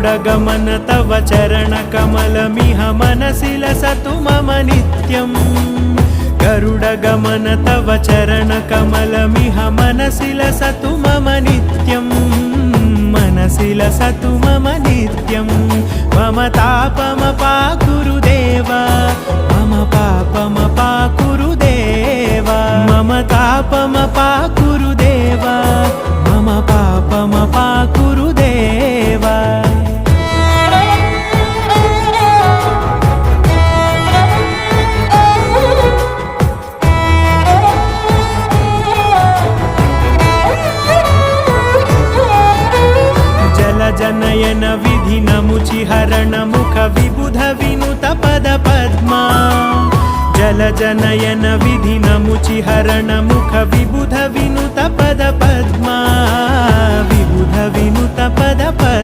गरुडगमन तव चरणकमलमिह मनसि लसतु मम नित्यम् गरुडगमन तव चरणकमलमिह मनसि लसतु मम नित्यम् मनसि लसतु मम नित्यम् मम तापमपाकुरु देव मम पापमपाकुरु देव मम तापमपाकुरु देव मम पापमपाकुरु देव जनयन विधिनमुचिहरण मुख विबुध विनुत पद पद्मा जल जनयन विधिनमुचिहरण मुख विबुध विनुत पद पद्मा विबुध विनुत पद पद्मा।